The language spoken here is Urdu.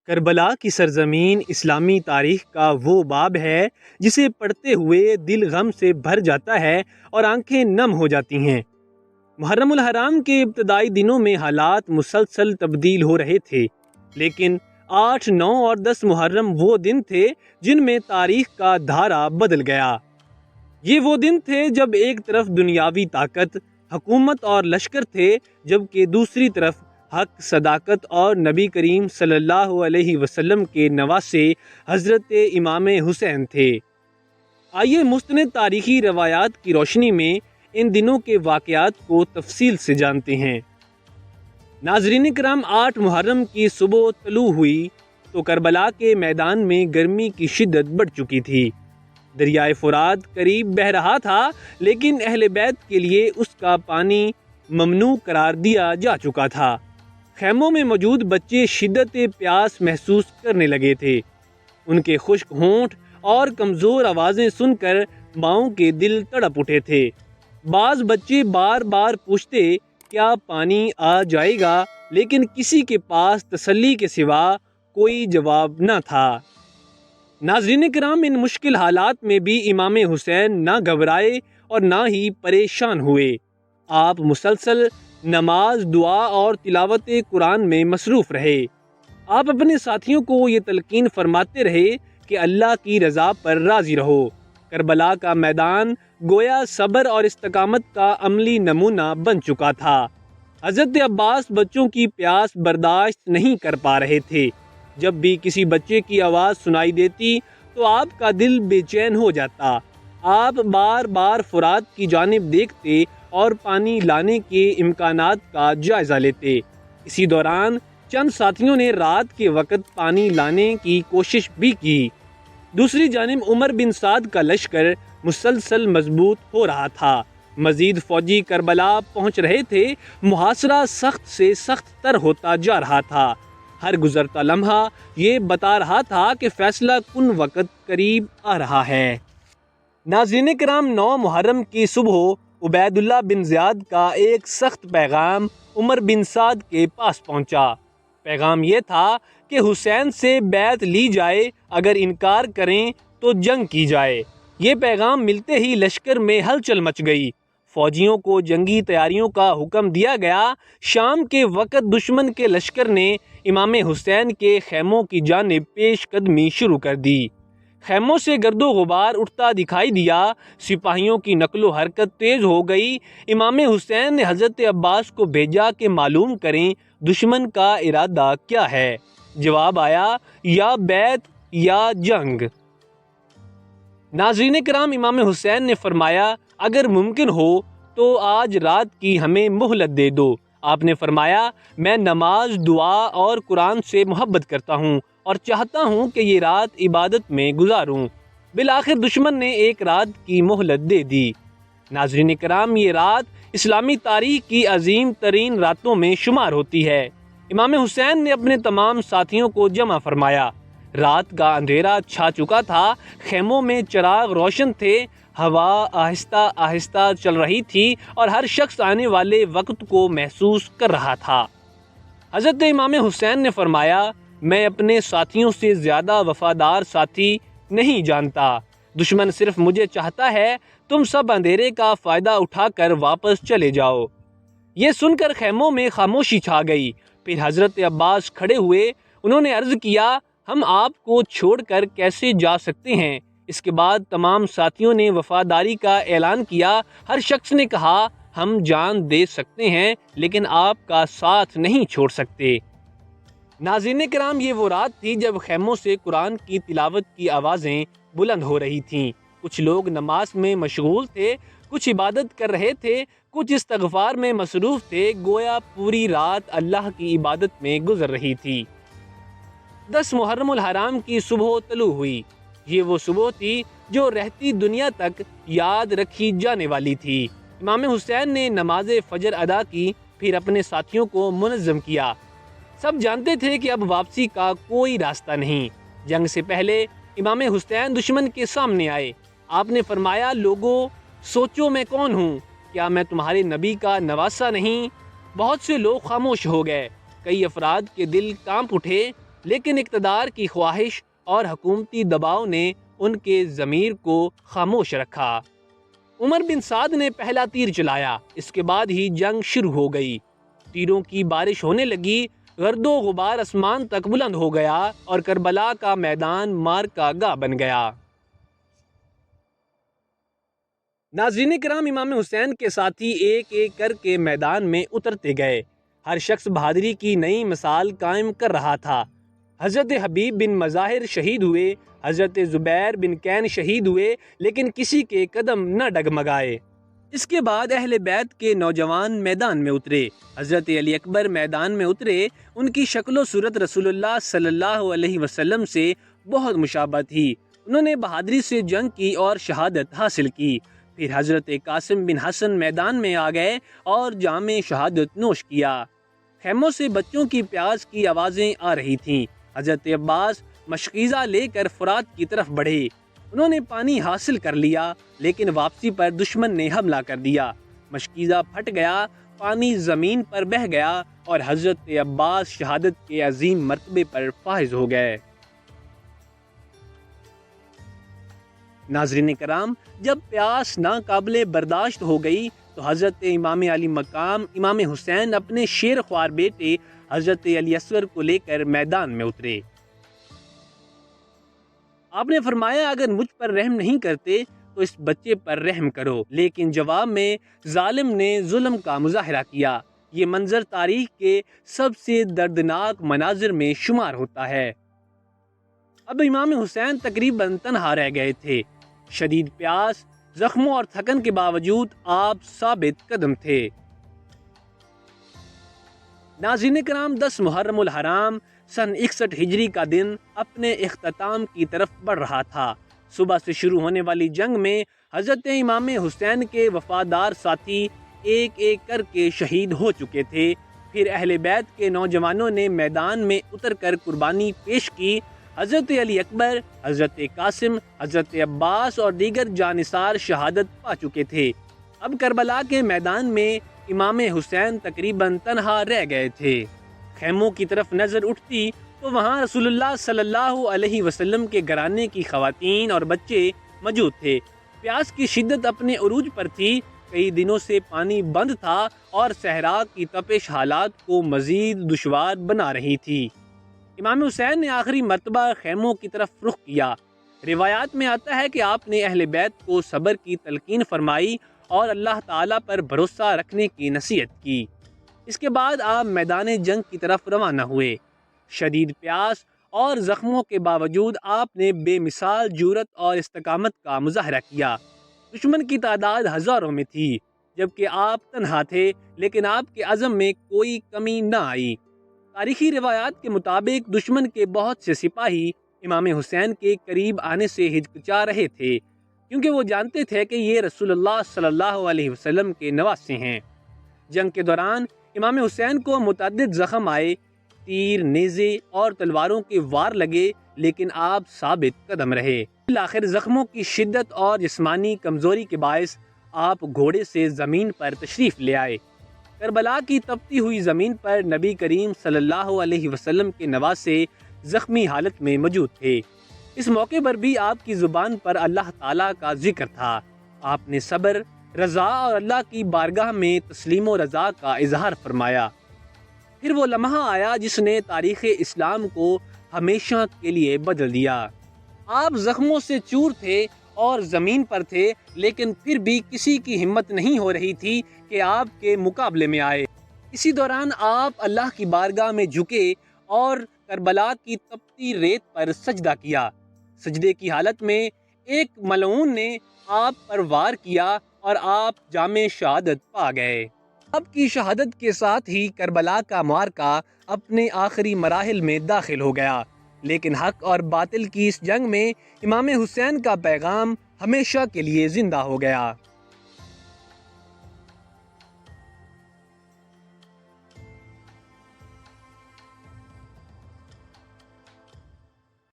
کربلا کی سرزمین اسلامی تاریخ کا وہ باب ہے جسے پڑھتے ہوئے دل غم سے بھر جاتا ہے اور آنکھیں نم ہو جاتی ہیں۔ محرم الحرام کے ابتدائی دنوں میں حالات مسلسل تبدیل ہو رہے تھے، لیکن 8، 9 اور 10 محرم وہ دن تھے جن میں تاریخ کا دھارا بدل گیا۔ یہ وہ دن تھے جب ایک طرف دنیاوی طاقت، حکومت اور لشکر تھے، جبکہ دوسری طرف حق، صداقت اور نبی کریم صلی اللہ علیہ وسلم کے نواسے حضرت امام حسین تھے۔ آئیے مستند تاریخی روایات کی روشنی میں ان دنوں کے واقعات کو تفصیل سے جانتے ہیں۔ ناظرین کرام، 8 محرم کی صبح طلوع ہوئی تو کربلا کے میدان میں گرمی کی شدت بڑھ چکی تھی۔ دریائے فرات قریب بہہ رہا تھا، لیکن اہل بیت کے لیے اس کا پانی ممنوع قرار دیا جا چکا تھا۔ خیموں میں موجود بچے شدت پیاس محسوس کرنے لگے تھے۔ ان کے خشک ہونٹ اور کمزور آوازیں سن کر ماؤں کے دل تڑپ اٹھے تھے۔ بعض بچے بار بار پوچھتے کیا پانی آ جائے گا، لیکن کسی کے پاس تسلی کے سوا کوئی جواب نہ تھا۔ ناظرین کرام، ان مشکل حالات میں بھی امام حسین نہ گھبرائے اور نہ ہی پریشان ہوئے۔ آپ مسلسل نماز، دعا اور تلاوت قرآن میں مصروف رہے۔ آپ اپنے ساتھیوں کو یہ تلقین فرماتے رہے کہ اللہ کی رضا پر راضی رہو۔ کربلا کا میدان گویا صبر اور استقامت کا عملی نمونہ بن چکا تھا۔ حضرت عباس بچوں کی پیاس برداشت نہیں کر پا رہے تھے۔ جب بھی کسی بچے کی آواز سنائی دیتی تو آپ کا دل بے چین ہو جاتا۔ آپ بار بار فرات کی جانب دیکھتے اور پانی لانے کے امکانات کا جائزہ لیتے۔ اسی دوران چند ساتھیوں نے رات کے وقت پانی لانے کی کوشش بھی کی۔ دوسری جانب عمر بن سعد کا لشکر مسلسل مضبوط ہو رہا تھا۔ مزید فوجی کربلا پہنچ رہے تھے۔ محاصرہ سخت سے سخت تر ہوتا جا رہا تھا۔ ہر گزرتا لمحہ یہ بتا رہا تھا کہ فیصلہ کن وقت قریب آ رہا ہے۔ ناظرین کرام، 9 محرم کی صبح عبید اللہ بن زیاد کا ایک سخت پیغام عمر بن سعد کے پاس پہنچا۔ پیغام یہ تھا کہ حسین سے بیعت لی جائے، اگر انکار کریں تو جنگ کی جائے۔ یہ پیغام ملتے ہی لشکر میں ہلچل مچ گئی۔ فوجیوں کو جنگی تیاریوں کا حکم دیا گیا۔ شام کے وقت دشمن کے لشکر نے امام حسین کے خیموں کی جانب پیش قدمی شروع کر دی۔ خیموں سے گرد و غبار اٹھتا دکھائی دیا۔ سپاہیوں کی نقل و حرکت تیز ہو گئی۔ امام حسین نے حضرت عباس کو بھیجا کہ معلوم کریں دشمن کا ارادہ کیا ہے۔ جواب آیا، یا بیعت یا جنگ۔ ناظرین کرام، امام حسین نے فرمایا، اگر ممکن ہو تو آج رات کی ہمیں مہلت دے دو۔ آپ نے فرمایا، میں نماز، دعا اور قرآن سے محبت کرتا ہوں اور چاہتا ہوں کہ یہ رات عبادت میں گزاروں۔ بالآخر دشمن نے ایک رات کی مہلت دے دی۔ ناظرین کرام، یہ رات اسلامی تاریخ کی عظیم ترین راتوں میں شمار ہوتی ہے۔ امام حسین نے اپنے تمام ساتھیوں کو جمع فرمایا۔ رات کا اندھیرا چھا چکا تھا۔ خیموں میں چراغ روشن تھے۔ ہوا آہستہ آہستہ چل رہی تھی اور ہر شخص آنے والے وقت کو محسوس کر رہا تھا۔ حضرت امام حسین نے فرمایا، میں اپنے ساتھیوں سے زیادہ وفادار ساتھی نہیں جانتا۔ دشمن صرف مجھے چاہتا ہے، تم سب اندھیرے کا فائدہ اٹھا کر واپس چلے جاؤ۔ یہ سن کر خیموں میں خاموشی چھا گئی۔ پھر حضرت عباس کھڑے ہوئے۔ انہوں نے عرض کیا، ہم آپ کو چھوڑ کر کیسے جا سکتے ہیں؟ اس کے بعد تمام ساتھیوں نے وفاداری کا اعلان کیا۔ ہر شخص نے کہا، ہم جان دے سکتے ہیں لیکن آپ کا ساتھ نہیں چھوڑ سکتے۔ ناظرین کرام، یہ وہ رات تھی جب خیموں سے قرآن کی تلاوت کی آوازیں بلند ہو رہی تھیں۔ کچھ لوگ نماز میں مشغول تھے، کچھ عبادت کر رہے تھے، کچھ استغفار میں مصروف تھے۔ گویا پوری رات اللہ کی عبادت میں گزر رہی تھی۔ 10 محرم الحرام کی صبح طلوع ہوئی۔ یہ وہ صبح تھی جو رہتی دنیا تک یاد رکھی جانے والی تھی۔ امام حسین نے نماز فجر ادا کی، پھر اپنے ساتھیوں کو منظم کیا۔ سب جانتے تھے کہ اب واپسی کا کوئی راستہ نہیں۔ جنگ سے پہلے امام حسین دشمن کے سامنے آئے۔ آپ نے فرمایا، لوگوں سوچو میں کون ہوں؟ کیا میں تمہارے نبی کا نواسہ نہیں؟ بہت سے لوگ خاموش ہو گئے۔ کئی افراد کے دل کانپ اٹھے۔ لیکن اقتدار کی خواہش اور حکومتی دباؤ نے ان کے ضمیر کو خاموش رکھا۔ عمر بن سعد نے پہلا تیر چلایا، اس کے بعد ہی جنگ شروع ہو گئی۔ تیروں کی بارش ہونے لگی، گرد و غبار آسمان تک بلند ہو گیا اور کربلا کا میدان مار کا گاہ بن گیا۔ ناظرین کرام، امام حسین کے ساتھی ایک ایک کر کے میدان میں اترتے گئے۔ ہر شخص بہادری کی نئی مثال قائم کر رہا تھا۔ حضرت حبیب بن مظاہر شہید ہوئے، حضرت زبیر بن کین شہید ہوئے، لیکن کسی کے قدم نہ ڈگمگائے۔ اس کے بعد اہل بیت کے نوجوان میدان میں اترے۔ حضرت علی اکبر میدان میں اترے۔ ان کی شکل و صورت رسول اللہ صلی اللہ علیہ وسلم سے بہت مشابہ تھی۔ انہوں نے بہادری سے جنگ کی اور شہادت حاصل کی۔ پھر حضرت قاسم بن حسن میدان میں آ گئے اور جام شہادت نوش کیا۔ خیموں سے بچوں کی پیاس کی آوازیں آ رہی تھیں۔ حضرت عباس مشکیزہ لے کر فرات کی طرف بڑھے۔ انہوں نے پانی حاصل کر لیا، لیکن واپسی پر دشمن نے حملہ کر دیا۔ مشکیزہ پھٹ گیا، پانی زمین پر بہہ گیا اور حضرت عباس شہادت کے عظیم مرتبے پر فائز ہو گئے۔ ناظرین کرام، جب پیاس ناقابل برداشت ہو گئی تو حضرت امام علی مقام امام حسین اپنے شیر خوار بیٹے حضرت علی اصغر کو لے کر میدان میں اترے۔ آپ نے فرمایا، اگر مجھ پر رحم نہیں کرتے تو اس بچے پر رحم کرو، لیکن جواب میں ظالم نے ظلم کا مظاہرہ کیا۔ یہ منظر تاریخ کے سب سے دردناک مناظر میں شمار ہوتا ہے۔ اب امام حسین تقریباً تنہا رہ گئے تھے۔ شدید پیاس، زخموں اور تھکن کے باوجود آپ ثابت قدم تھے۔ ناظرین کرام، 10 محرم الحرام سن 61 ہجری کا دن اپنے اختتام کی طرف بڑھ رہا تھا۔ صبح سے شروع ہونے والی جنگ میں حضرت امام حسین کے وفادار ساتھی ایک ایک کر کے شہید ہو چکے تھے۔ پھر اہل بیت کے نوجوانوں نے میدان میں اتر کر قربانی پیش کی۔ حضرت علی اکبر، حضرت قاسم، حضرت عباس اور دیگر جانثار شہادت پا چکے تھے۔ اب کربلا کے میدان میں امام حسین تقریباً تنہا رہ گئے تھے۔ خیموں کی طرف نظر اٹھتی تو وہاں رسول اللہ صلی اللہ علیہ وسلم کے گھرانے کی خواتین اور بچے موجود تھے۔ پیاس کی شدت اپنے عروج پر تھی۔ کئی دنوں سے پانی بند تھا اور صحرا کی تپش حالات کو مزید دشوار بنا رہی تھی۔ امام حسین نے آخری مرتبہ خیموں کی طرف رخ کیا۔ روایات میں آتا ہے کہ آپ نے اہل بیت کو صبر کی تلقین فرمائی اور اللہ تعالیٰ پر بھروسہ رکھنے کی نصیحت کی۔ اس کے بعد آپ میدان جنگ کی طرف روانہ ہوئے۔ شدید پیاس اور زخموں کے باوجود آپ نے بے مثال جرأت اور استقامت کا مظاہرہ کیا۔ دشمن کی تعداد ہزاروں میں تھی، جبکہ آپ تنہا تھے، لیکن آپ کے عزم میں کوئی کمی نہ آئی۔ تاریخی روایات کے مطابق دشمن کے بہت سے سپاہی امام حسین کے قریب آنے سے ہچکچا رہے تھے، کیونکہ وہ جانتے تھے کہ یہ رسول اللہ صلی اللہ علیہ وسلم کے نواسے ہیں۔ جنگ کے دوران امام حسین کو متعدد زخم آئے، تیر، نیزے اور تلواروں کے وار لگے، لیکن آپ ثابت قدم رہے۔ بالآخر زخموں کی شدت اور جسمانی کمزوری کے باعث آپ گھوڑے سے زمین پر تشریف لے آئے۔ کربلا کی تپتی ہوئی زمین پر نبی کریم صلی اللہ علیہ وسلم کے نواسے زخمی حالت میں موجود تھے۔ اس موقع پر بھی آپ کی زبان پر اللہ تعالیٰ کا ذکر تھا۔ آپ نے صبر، رضا اور اللہ کی بارگاہ میں تسلیم و رضا کا اظہار فرمایا۔ پھر وہ لمحہ آیا جس نے تاریخ اسلام کو ہمیشہ کے لیے بدل دیا۔ آپ زخموں سے چور تھے اور زمین پر تھے، لیکن پھر بھی کسی کی ہمت نہیں ہو رہی تھی کہ آپ کے مقابلے میں آئے۔ اسی دوران آپ اللہ کی بارگاہ میں جھکے اور کربلا کی تپتی ریت پر سجدہ کیا۔ سجدے کی حالت میں ایک ملعون نے آپ پر وار کیا اور آپ جام شہادت پا گئے۔ آپ کی شہادت کے ساتھ ہی کربلا کا معرکہ اپنے آخری مراحل میں داخل ہو گیا، لیکن حق اور باطل کی اس جنگ میں امام حسین کا پیغام ہمیشہ کے لیے زندہ ہو گیا۔